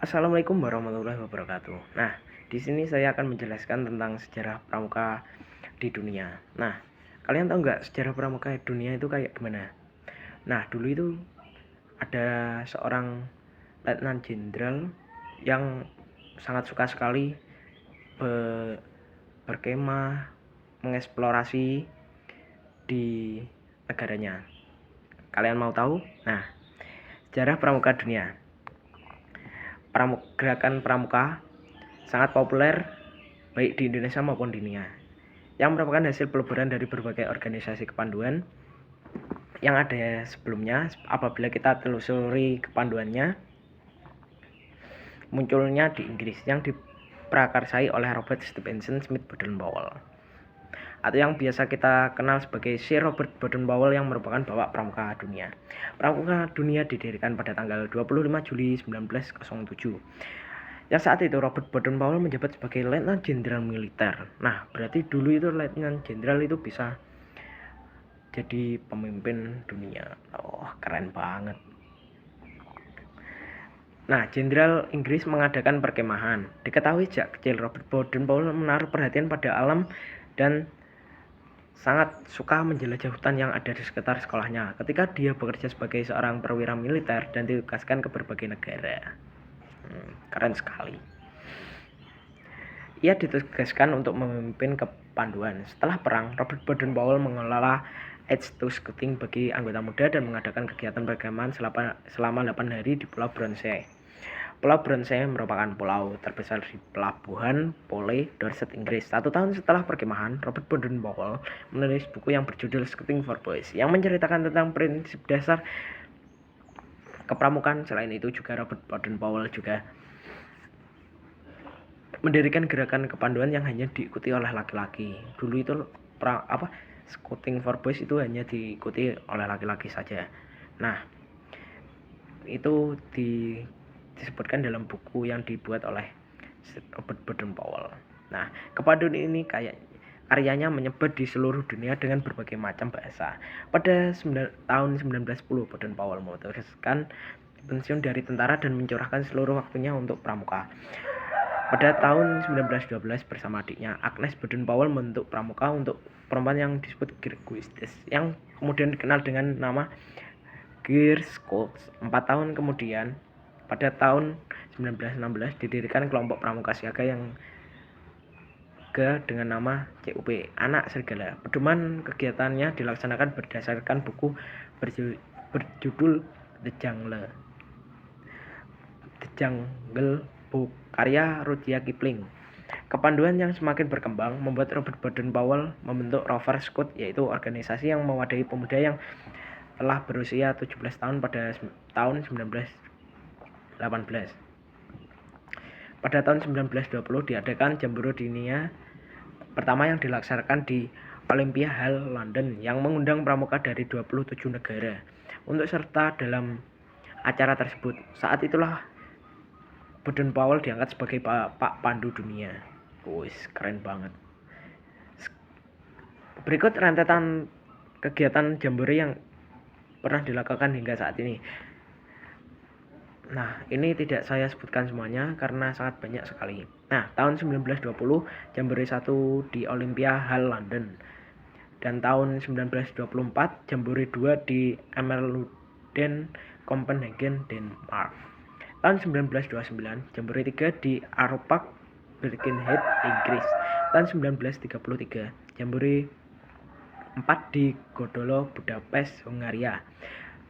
Assalamualaikum warahmatullahi wabarakatuh. Nah, di sini saya akan menjelaskan tentang sejarah pramuka di dunia. Nah, kalian tahu nggak sejarah pramuka di dunia itu kayak gimana? Nah, dulu itu ada seorang letnan jenderal yang sangat suka sekali berkemah, mengeksplorasi di negaranya. Kalian mau tahu? Nah, sejarah pramuka dunia. Gerakan pramuka sangat populer baik di Indonesia maupun di dunia, yang merupakan hasil peleburan dari berbagai organisasi kepanduan yang ada sebelumnya. Apabila kita telusuri kepanduannya, munculnya di Inggris yang diprakarsai oleh Robert Stephenson Smith Baden-Powell, atau yang biasa kita kenal sebagai Sir Robert Baden-Powell, yang merupakan bapak pramuka dunia. Pramuka dunia didirikan pada tanggal 25 Juli 1907. Yang saat itu Robert Baden-Powell menjabat sebagai letnan jenderal militer. Nah, berarti dulu itu letnan jenderal itu bisa jadi pemimpin dunia. Oh, keren banget. Nah, jenderal Inggris mengadakan perkemahan. Diketahui sejak kecil Robert Baden-Powell menaruh perhatian pada alam dan sangat suka menjelajah hutan yang ada di sekitar sekolahnya ketika dia bekerja sebagai seorang perwira militer dan ditugaskan ke berbagai negara. Keren sekali. Ia ditugaskan untuk memimpin kepanduan. Setelah perang, Robert Baden-Powell mengelola Age to Scouting bagi anggota muda dan mengadakan kegiatan perkemahan selama 8 hari di Pulau Brownsea. Pulau Brownsea merupakan pulau terbesar di pelabuhan Pole, Dorset, Inggris. 1 tahun setelah perkemahan, Robert Baden-Powell menulis buku yang berjudul Scouting for Boys, yang menceritakan tentang prinsip dasar kepramukaan. Selain itu juga Robert Baden-Powell juga mendirikan gerakan kepanduan yang hanya diikuti oleh laki-laki. Dulu itu Scouting for Boys itu hanya diikuti oleh laki-laki saja. Nah, itu disebutkan dalam buku yang dibuat oleh Robert Baden-Powell. Nah, kepanduan ini karyanya menyebar di seluruh dunia dengan berbagai macam bahasa. Pada tahun 1910, Baden-Powell memutuskan pensiun dari tentara dan mencurahkan seluruh waktunya untuk pramuka. Pada tahun 1912 bersama adiknya Agnes, Baden-Powell membentuk pramuka untuk perempuan yang disebut Girl Scouts, yang kemudian dikenal dengan nama Girl Scouts. 4 tahun kemudian, pada tahun 1916 didirikan kelompok pramuka siaga yang dengan nama CUP, Anak Serigala. Pedoman kegiatannya dilaksanakan berdasarkan buku berjudul The Jungle Book karya Rudyard Kipling. Kepanduan yang semakin berkembang membuat Robert Baden-Powell membentuk Rover Scout, yaitu organisasi yang mewadahi pemuda yang telah berusia 17 tahun pada tahun 1918. Pada tahun 1920 diadakan Jambore Dunia pertama yang dilaksanakan di Olympia Hall, London, yang mengundang pramuka dari 27 negara untuk serta dalam acara tersebut. Saat itulah Baden-Powell diangkat sebagai Pak Pandu Dunia. Keren banget. Berikut rentetan kegiatan Jambore yang pernah dilakukan hingga saat ini. Nah, ini tidak saya sebutkan semuanya karena sangat banyak sekali. Nah, tahun 1920 Jambore 1 di Olympia Hall, London. Dan tahun 1924 Jambore 2 di Emerluden, Copenhagen, Denmark. Tahun 1929 Jambore 3 di Arrow Park, Birkenhead, Inggris. Tahun 1933 Jambore 4 di Godolo, Budapest, Hungaria.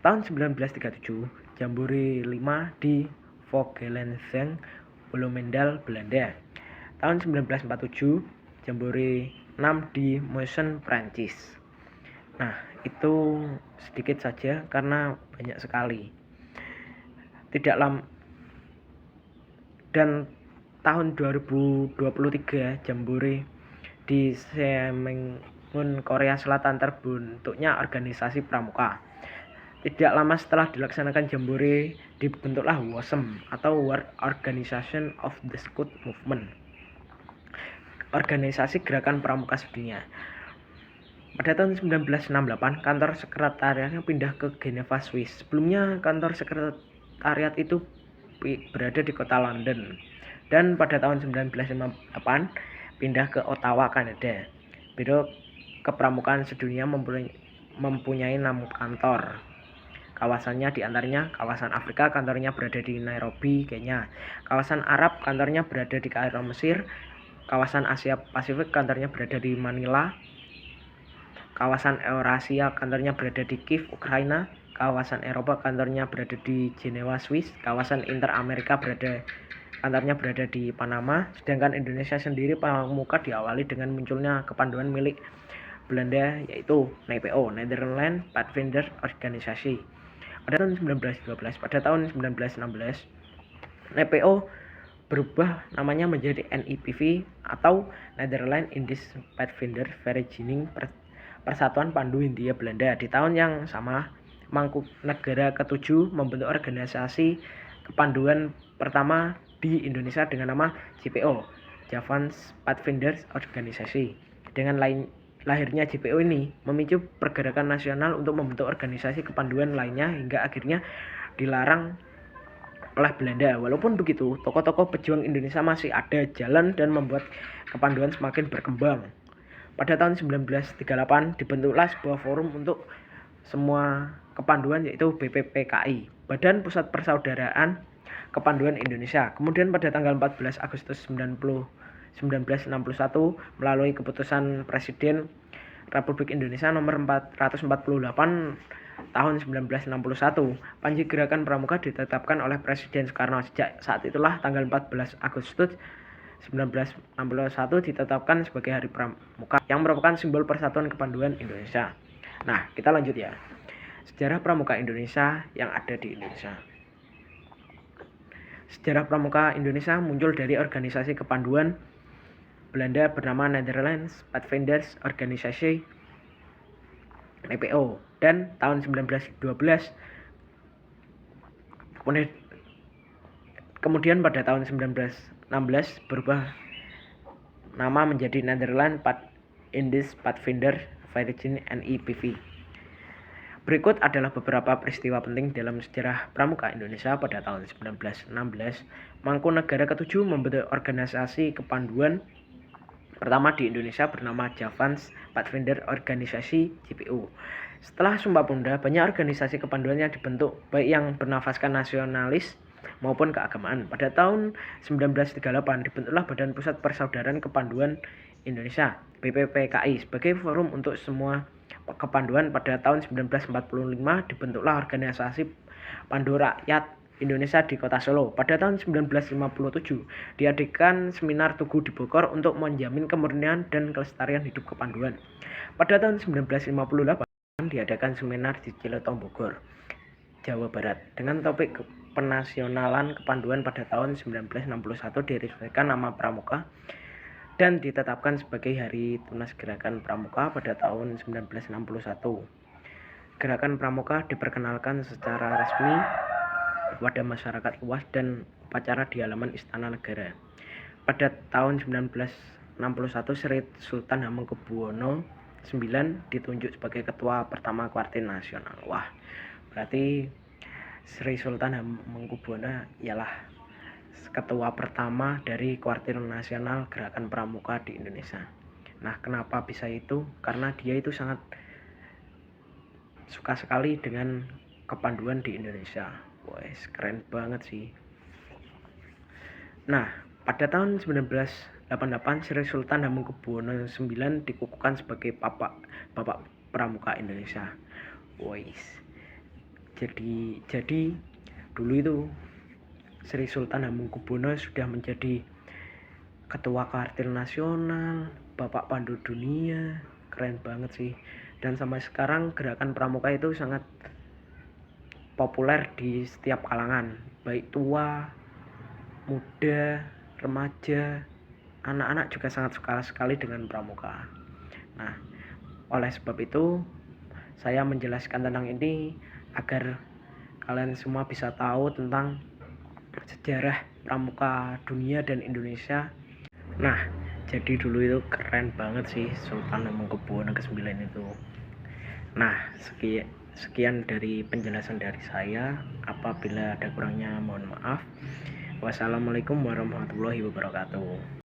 Tahun 1937 Jambore 5 di Vogelenzang, Bloemendaal, Belanda. Tahun 1947 Jambore 6 di Mousson, Prancis. Nah, itu sedikit saja karena banyak sekali. Tidak lama. Dan tahun 2023 Jambore di Semengun, Korea Selatan terbentuknya organisasi pramuka. Tidak lama setelah dilaksanakan Jambore dibentuklah WOSM atau World Organization of the Scout Movement, organisasi gerakan pramuka sedunia. Pada tahun 1968 kantor sekretariatnya pindah ke Geneva, Swiss. Sebelumnya kantor sekretariat itu berada di kota London. Dan pada tahun 1958 pindah ke Ottawa, Kanada. Biro Kepramukaan Sedunia mempunyai 6 kantor. Kawasannya diantaranya kawasan Afrika, kantornya berada di Nairobi, Kenya. Kawasan Arab, kantornya berada di Kairo, Mesir. Kawasan Asia Pasifik, kantornya berada di Manila. Kawasan Eurasia, kantornya berada di Kiev, Ukraina. Kawasan Eropa, kantornya berada di Jenewa, Swiss. Kawasan Inter-Amerika kantornya berada di Panama. Sedangkan Indonesia sendiri pramuka diawali dengan munculnya kepanduan milik Belanda, yaitu NPO, Netherlands Pathfinder Organisasi, pada tahun 1912. Pada tahun 1916 NPO berubah namanya menjadi NIPV atau Netherlands Indies Pathfinder Vereniging, Persatuan Pandu Hindia Belanda. Di tahun yang sama, Mangkunegara ke-7 membentuk organisasi kepanduan pertama di Indonesia dengan nama JPO, Javans Pathfinders Organisasi. Dengan lahirnya JPO ini memicu pergerakan nasional untuk membentuk organisasi kepanduan lainnya hingga akhirnya dilarang oleh Belanda. Walaupun begitu, tokoh-tokoh pejuang Indonesia masih ada jalan dan membuat kepanduan semakin berkembang. Pada tahun 1938 dibentuklah sebuah forum untuk semua kepanduan, yaitu BPPKI, Badan Pusat Persaudaraan Kepanduan Indonesia. Kemudian pada tanggal 14 Agustus 1961 melalui keputusan Presiden Republik Indonesia nomor 448 tahun 1961, Panji Gerakan Pramuka ditetapkan oleh Presiden Soekarno. Sejak saat itulah tanggal 14 Agustus 1961 ditetapkan sebagai Hari Pramuka yang merupakan simbol persatuan kepanduan Indonesia. Nah, kita lanjut ya. Sejarah Pramuka Indonesia yang ada di Indonesia. Sejarah Pramuka Indonesia muncul dari organisasi kepanduan Belanda bernama Netherlands Pathfinders Organisasi, NPO, dan tahun 1912 kemudian pada tahun 1916 berubah nama menjadi Netherlands Indies Pathfinder Vereniging NIPV. Berikut adalah beberapa peristiwa penting dalam sejarah Pramuka Indonesia. Pada tahun 1916, Mangkunegara ke-7 membentuk organisasi kepanduan pertama di Indonesia bernama Javans Pathfinder Organisasi, JPO. Setelah Sumpah Pemuda, banyak organisasi kepanduan yang dibentuk, baik yang bernafaskan nasionalis maupun keagamaan. Pada tahun 1938 dibentuklah Badan Pusat Persaudaraan Kepanduan Indonesia, BPPKI, sebagai forum untuk semua kepanduan. Pada tahun 1945 dibentuklah organisasi Pandu Rakyat Indonesia di Kota Solo. Pada tahun 1957 diadakan seminar Tugu di Bogor untuk menjamin kemurnian dan kelestarian hidup kepanduan. Pada tahun 1958 diadakan seminar di Cileton, Bogor, Jawa Barat, dengan topik penasionalan kepanduan. Pada tahun 1961 diresmikan nama Pramuka dan ditetapkan sebagai Hari Tunas Gerakan Pramuka pada tahun 1961. Gerakan Pramuka diperkenalkan secara resmi kepada masyarakat luas dan upacara di halaman Istana Negara. Pada tahun 1961 Sri Sultan Hamengkubuwono IX ditunjuk sebagai ketua pertama Kuartir Nasional. Wah, berarti Sri Sultan Hamengkubuwono ialah ketua pertama dari Kuartir Nasional Gerakan Pramuka di Indonesia. Nah, kenapa bisa itu? Karena dia itu sangat suka sekali dengan kepanduan di Indonesia. Wah, keren banget sih. Nah, pada tahun 1988 Sri Sultan Hamengkubuwono IX dikukuhkan sebagai Bapak Pramuka Indonesia. Wih. Jadi dulu itu Sri Sultan Hamengkubuwono sudah menjadi ketua Kuartir Nasional, Bapak Pandu Dunia. Keren banget sih. Dan sampai sekarang gerakan pramuka itu sangat populer di setiap kalangan, baik tua, muda, remaja, anak-anak juga sangat suka sekali dengan pramuka. Nah, oleh sebab itu saya menjelaskan tentang ini agar kalian semua bisa tahu tentang sejarah pramuka dunia dan Indonesia. Nah, jadi dulu itu keren banget sih Sultan Hamengkubuwono ke-9 itu. Nah, sekian dari penjelasan dari saya. Apabila ada kurangnya mohon maaf. Wassalamualaikum warahmatullahi wabarakatuh.